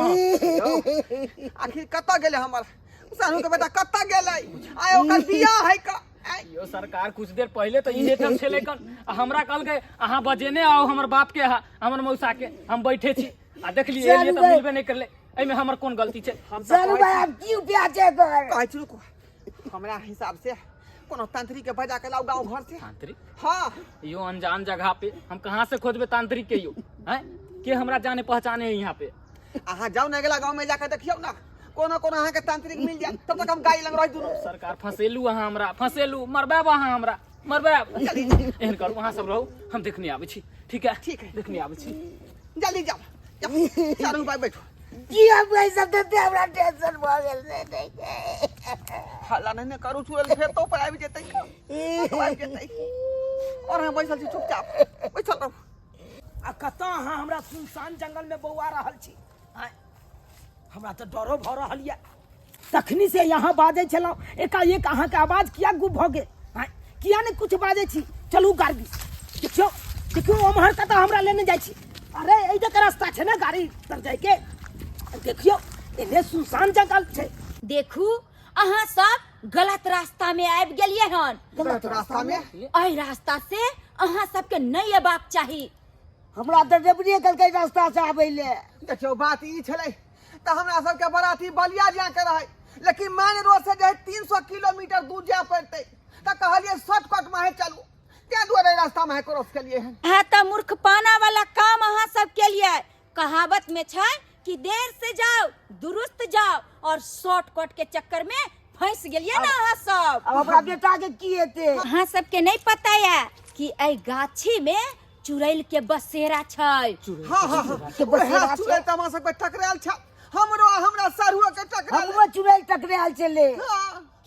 [SPEAKER 1] आखिर कतऽ गेले हमर सारू के बेटा? कतऽ गेलै? आय ओकर बियाह है का? आय,
[SPEAKER 3] यो सरकार कुछ देर पहले तो इहे ठाम छले कन, हमरा कल के अहाँ बजेने आओ हमर बाप के, हमर मौसा के। हम बैठे छी आ देखली एलिए तो मिलबे नहीं करले। एमे हमर कोन गलती छै?
[SPEAKER 2] सारू भाई अब क्यों प्याचे कर?
[SPEAKER 1] कहै छी रुको, हमरा हिसाब से कोनो तांत्रिक के बजा के लाओ गांव घर से।
[SPEAKER 3] तांत्रिक?
[SPEAKER 1] हाँ,
[SPEAKER 3] यो अनजान जगह पे हम कहाँ से खोजबे तांत्रिक के? यो हैं के हमरा जाने पहचाने है यहाँ पे?
[SPEAKER 1] अहाँ जाओ न अगला गांव में जाकर देखियो ना, कोनो कोनो अहाँ के तांत्रिक मिल जाए तब तक हम गाड़ी लग रही दुनू
[SPEAKER 3] सरकार फंसेलू अहाँ हमरा फंसेलू मरबाब अहाँ हमरा मरबाब एहन करू अहाँ सब रहू हम देखने आबै छी ठीक है देखने आबै छी
[SPEAKER 1] जल्दी जाओ चारों भाई बैठो
[SPEAKER 2] की हम पैसा देते हमरा टेंशन भ गेल से
[SPEAKER 1] हल्ला नहीं करू चुरल फेर तो पर आबि जेतै आबि जेतै और हम बैसल छी चुपचाप बैठल रहू
[SPEAKER 2] आ कतऽ अहाँ हमरा सुनसान जंगल में बौआ रहल छी आय हमरा तऽ डरो भऽ रहल यऽ तखनी से यहाँ बाजै छलहुँ एकाएक अहाँके आवाज किया गुम भऽ गेल आय किया नहि कुछ बाजै छी चलू गाड़ी देखियौ ओम्हर कतऽ हमरा लेने जाइ छी अरे एहि जगह रास्ता छै ने गाड़ी तर जायके देखियौ एने सुनसान जंगल छै
[SPEAKER 4] देखू अहाँ सब गलत रास्ता में आबि गेलियै हन
[SPEAKER 1] गलत रास्ता में
[SPEAKER 4] एहि रास्ता से अहाँ सबके नहीं अयबाक चाही
[SPEAKER 2] हमरा तऽ जबरिए कलकै रास्ता से आबै ले
[SPEAKER 1] देखियो बात ई छलै तऽ हमरा सबके बराती बलिया जाके रहे लेकिन मान रोड से जे 300 किलोमीटर दूर जाय पड़तै तऽ कहलिए शॉर्टकट में चलू त्या दुआरे रास्ता में क्रॉस केलिए हन
[SPEAKER 4] है तो मूर्खपना वाला काम अहाँ सब के लिए कहावत में छै कि देर से जाओ दुरुस्त जाओ और शॉर्टकट के चक्कर में फंस गेलिए ना अहाँ सब
[SPEAKER 2] अब हमरा बेटा के की हेतै
[SPEAKER 4] अहाँ सबके नहीं पता है कि एहि गाछी में चुड़ैल के बसेरा छै
[SPEAKER 1] हां हां हां चुड़ैल तमा सब पे टकराल छ हमरा सरहुआ के टकराल
[SPEAKER 2] हमरो चुड़ैल टकराल छलै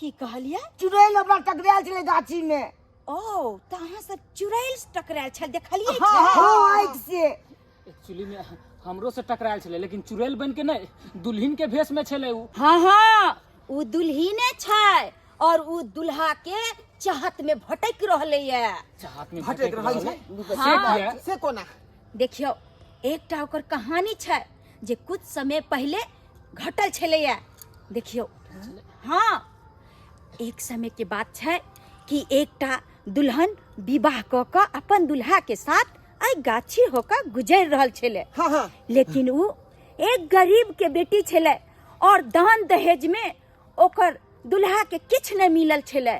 [SPEAKER 4] की कहलिए
[SPEAKER 2] चुड़ैल हमरा टकराल छलै गाछी में
[SPEAKER 4] ओ तो अहाँ सब चुड़ैल टकराल छल देखलिए
[SPEAKER 2] हाँ आँखि से
[SPEAKER 3] एक्चुअली में हमरो से टकरायल छले लेकिन चुड़ैल बन के नहीं दुल्हन के भेष में छले उ
[SPEAKER 4] हाँ उ दुल्हिने छै और उ दुल्हा के चाहत में भटक रहले ये
[SPEAKER 3] चाहत में
[SPEAKER 1] भटक रहल छै
[SPEAKER 4] हाँ।
[SPEAKER 1] से कोना
[SPEAKER 4] देखियो एकटा ओकर कहानी छै जे कुछ समय पहले घटल छले ये देखियो हाँ एक समय के बात छै कि एकटा दुल्हन विवाह क के अपन दुल्हा के साथ आई गाछी होकर गुजर रहल छले
[SPEAKER 1] हाँ हाँ
[SPEAKER 4] लेकिन उ एक गरीब के बेटी छले और दान दहेज में ओकर दुल्हा के किछ नहीं मिलल छले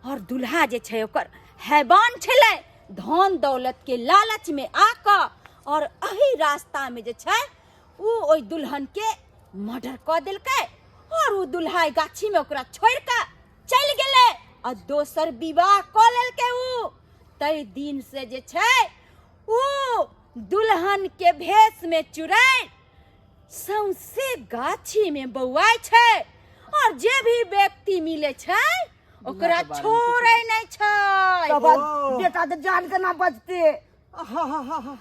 [SPEAKER 4] और दुल्हा जे छै ओकर हैवान छले धन दौलत के लालच में आका और अही रास्ता में जे छै उ ओई दुल्हन के मर्डर क देलकै और उ दुल्हा गाछी में ओकरा छोड़ के चल गेले और दोसर विवाह क लेलकै उ तई दिन से जे छै उ दुल्हन के भेष में चुड़ैल सौंसे गाछी में बौआय छै और जे भी व्यक्ति मिले छै ओकरा छोड़े नहीं छै
[SPEAKER 2] तब बेटा के जान केना बचते
[SPEAKER 1] हाँ हाँ हाँ हाँ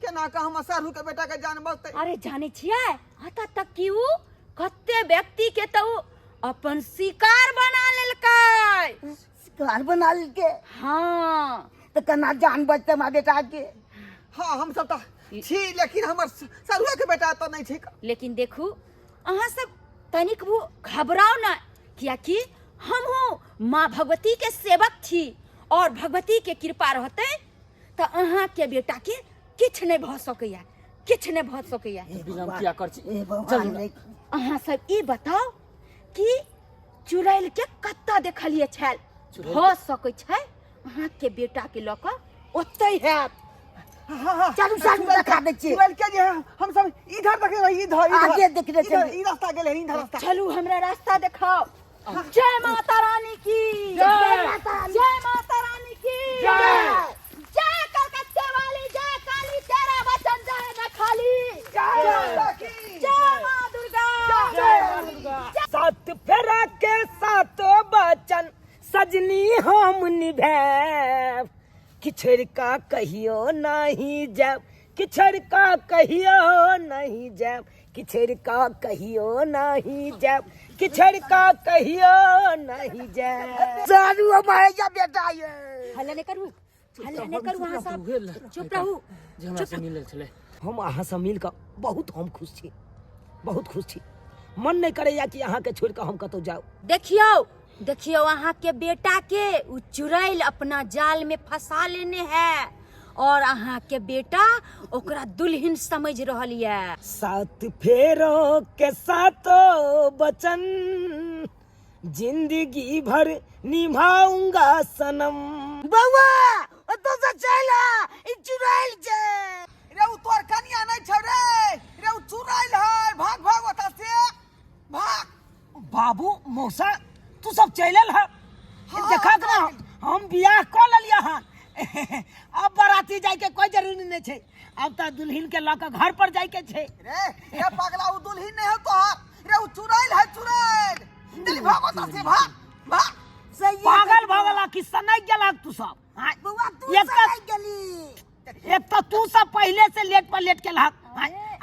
[SPEAKER 1] केना का हम सरहु के बेटा के जान बचतै
[SPEAKER 4] अरे जाने छियै आता तक कि उ कते व्यक्ति के तो अपन शिकार बना लेलकै
[SPEAKER 2] शिकार बना लेलकै
[SPEAKER 4] हाँ
[SPEAKER 2] तो केना जान बचते हमारा बेटा के
[SPEAKER 1] हाँ हम सब तऽ छी लेकिन हमर सरहुआ के बेटा तो नहीं छै
[SPEAKER 4] लेकिन देखू अहाँ सब तनिक वो घबराओ ना कियाकि हम हो माँ भगवती के सेवक छी और भगवती के कृपा रहते तो अहाँ के बेटा के किछ नहीं भ सकैया किछ नहीं भ सकैया
[SPEAKER 3] विलम्ब किया कर छी
[SPEAKER 2] ए भगवान नहीं
[SPEAKER 4] अहाँ सब ई बताओ कि चुड़ैल के कत्ता देखलिए छल भ सकै छै अहाँ के बेटा के लऽ कऽ ओतै हैत
[SPEAKER 1] हाँ हाँ
[SPEAKER 2] चलू साथ में दिखा दै छियै
[SPEAKER 1] चुड़ैल के जे हम सब इधर देख रही इधर
[SPEAKER 2] आगे देख रहे
[SPEAKER 1] इधर
[SPEAKER 2] थे
[SPEAKER 1] ई रास्ता गेले इधर रास्ता
[SPEAKER 4] चलू हमरा रास्ता दिखाओ जय माता रानी की जय माता रानी की जय कलकत्ते वाली जय काली तेरा वचन जय न खाली जय मां दुर्गा
[SPEAKER 2] सात फेरा के सात बचन सजनी हम निभैब किछड़ का कहियो नहीं जाब किछड़ का कहियो नहीं जाब किछड़ का कहियो नहीं जाब किछड़ का कहियो नहीं जाब सारू हमारे या बेटा ये
[SPEAKER 4] हल्ला नहीं करू वहां सब चुप रहू
[SPEAKER 3] जे हमरा से मिलल छले
[SPEAKER 2] हम अहाँ से मिल कऽ बहुत हम खुश छी बहुत खुश छी मन नहीं करैया कि अहाँ के छोड़ कऽ हम कतौ जाऊ
[SPEAKER 4] देखियो अहाँ के बेटा के उ चुड़ैल अपना जाल में फंसा लेने है और अहाँ के बेटा ओकरा दुल्हन समझ रहल ये
[SPEAKER 2] सात फेरों के सातों वचन जिंदगी भर निभाऊंगा सनम बउआ तो से चला ई चुड़ैल जे
[SPEAKER 1] रे उ तोर कनिया नहीं छौ रे उ चुड़ैल है भाग भाग ओता से भाग।
[SPEAKER 2] बाबू मौसा तू सब चलल है देखा ना हम बियाह कर लिया हन अब बाराती जाए के कोई जरूरी नहीं छे अब तो दुल्हन के लक घर पर जाए के छे
[SPEAKER 1] रे ये पगला उ दुल्हन नहीं है तोहार रे उ चुड़ैल है चुड़ैल दिल भागो त से भाग भाग
[SPEAKER 2] पागल भगला किस्सा नहीं गेला तू सब हाँ।
[SPEAKER 1] बुआ तू
[SPEAKER 2] एक
[SPEAKER 1] नहीं गेली
[SPEAKER 2] एक तो तू सब पहले से लेट पर लेट के लहक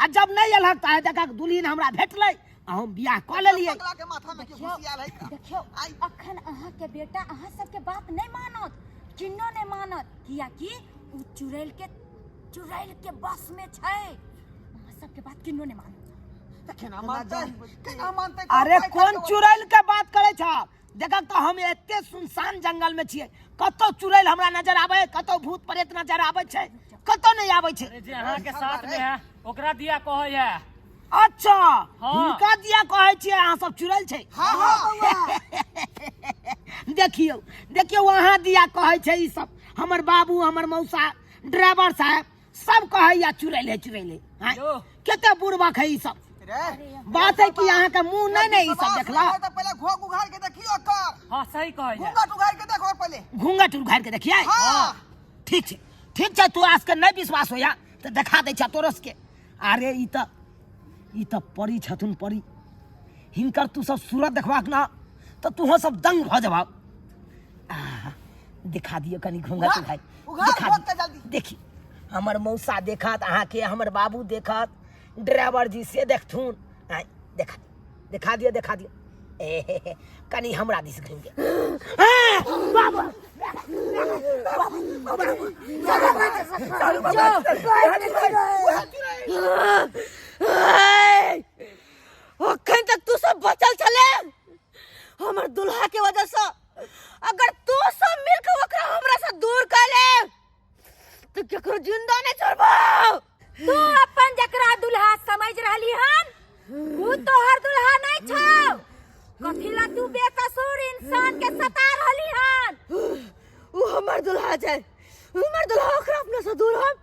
[SPEAKER 2] आ जब नहीं अलहक तो है देखा दुल्हन हमरा भेटलै हम बियाह कर लेलिए
[SPEAKER 1] पगला के माथा में के घुसियाल है का
[SPEAKER 4] देखियो अखन अहाँ के बेटा अहाँ सबके बात नहीं मानत किन्नो नहीं मानत किया कि उ चुड़ैल के बस में छै अहाँ सबके बात किन्नो नहीं मानत
[SPEAKER 1] केना मानते
[SPEAKER 2] अरे कौन चुड़ैल के बात करे छ देखा तो हम एते सुनसान जंगल में छिए कतो चुड़ैल हमरा नजर आवे कतो भूत प्रेत नजर आवे छै कतो नहीं आवे छै
[SPEAKER 3] अरे जे अहाँ के साथ में है ओकरा दिया कहै है
[SPEAKER 2] अच्छा
[SPEAKER 3] हाँ।
[SPEAKER 2] हिनका दिया कहै छियै अहाँ सब चुड़ैल छै
[SPEAKER 1] हां हां
[SPEAKER 2] देखियो वहाँ दिया कहै छै ई सब हमर बाबू हमर मौसा ड्राइवर साहब सब कहै या चुड़ैल है हाँ?
[SPEAKER 3] यो।
[SPEAKER 2] केते बुढ़बा है ई सब
[SPEAKER 1] रे
[SPEAKER 2] बात है कि यहाँ का मुंह नहीं ई सब देखला
[SPEAKER 1] तो पहले घोग उघाड़ के देखियो कर
[SPEAKER 3] हां सही कहै है
[SPEAKER 1] घूंघट उघाड़ के देखो पहले
[SPEAKER 2] घूंघट उघाड़ के देखिए
[SPEAKER 1] हां
[SPEAKER 2] ठीक छै तू आज के नहीं विश्वास होया तो देखा दे छ तोरस के अरे ई त परी छथुन परी हिनकर तू सब सूरत देखबाक ना तो तू सब दंग भ जबाब दिखा दियो कनी घूंघट उघाड़ दिखा
[SPEAKER 1] घोग के जल्दी
[SPEAKER 2] देखी हमर मौसा देखत अहाँ के हमर बाबू देखत ड्राइवर जी से देखथुन आय दिखा दियो ए कनी हमरा दिस घुम के बाबा
[SPEAKER 4] अखन तक तू सब बचल छले हमर दुल्हा के वजह से अगर तू सब मिलके ओकरा हमरा से दूर कर ले तो केकरो जिंदा नहीं छोड़बो तू अपन जकरा दुल्हा समझ रहली हन वो तोहर दुल्हा नहीं छौ कथिला तू बेकसूर इंसान के सता रहली हन वो हमर दुल्हा छै हमर दुल्हा ओकरा अपने से दूर हम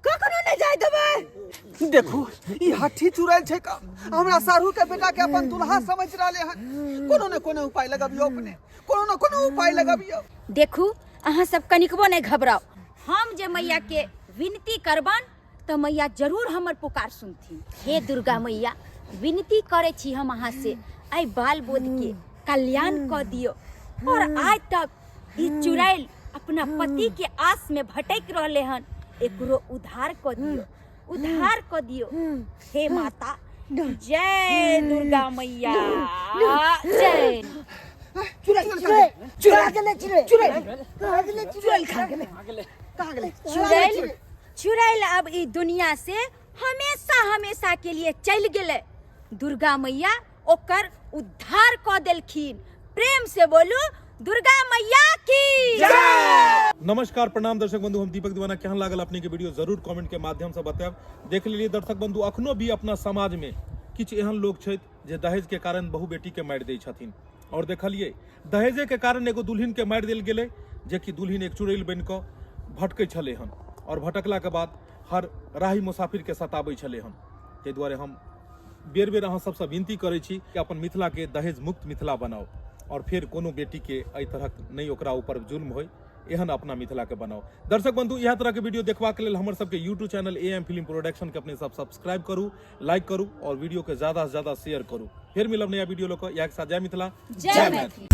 [SPEAKER 4] कखनो नहीं जाय देबै
[SPEAKER 1] देखू ई हठी चुड़ैल छै का हमरा सारू के बेटा के अपन दुल्हा समझ रहले हन कोनो न कोनो उपाय लगाबियो अपने कोनो न कोनो उपाय लगाबियो
[SPEAKER 4] देखू अहाँ सब कनिकबो नहीं घबराओ हम जे मैया के विनती करबन तो मैया जरूर हमर पुकार सुनथिन हे दुर्गा मैया विनती करे छी हम अहाँ से आई बाल बोध के कल्याण क दियो और आज तक ई चुड़ैल अपना पति के आस में भटक रहले हन एकरो उद्धार क दियो हे माता जय दुर्गा मैया जय चुड़ैल अब ई दुनिया से हमेशा के लिए चल गेले दुर्गा मैया ओकर उद्धार क देलखिन प्रेम से बोलू दुर्गा मैया की
[SPEAKER 5] नमस्कार प्रणाम दर्शक बंधु हम दीपक दीवाना केहन लागल अपने के वीडियो जरूर कमेंट के माध्यम से बताएब देख लेलिए दर्शक बंधु अखनो भी अपना समाज में किछ एहन लोग छथि जे दहेज के कारण बहु बेटी के मारि दै छथिन और देखलिए दहेजे के कारण एगो दुल्हन के मारि देल गेलै जे कि दुल्हन एक चुड़ैल बनि कऽ भटकै छलै हन और भटकला के बाद हर राही मुसाफिर के सताबै छलै हन ताहि दुआरे हम बेर बेर अहाँ सबसँ विनती करै छी कि अपन मिथिला के दहेज मुक्त मिथिला बनाओ और फिर कोनो बेटी के एहि तरहक नहीं ओकरा ऊपर जुल्म होय एहन अपना मिथिला के बनाओ दर्शक बंधु इएह तरह के वीडियो देखबाक लेल हमर सबके YouTube channel AM film production के अपने सब सब्सक्राइब करू लाइक करू और वीडियो के ज्यादा से ज्यादा शेयर करू फिर मिलब नया वीडियो लोग इएह के साथ जय मिथिला
[SPEAKER 4] जय मैथिली।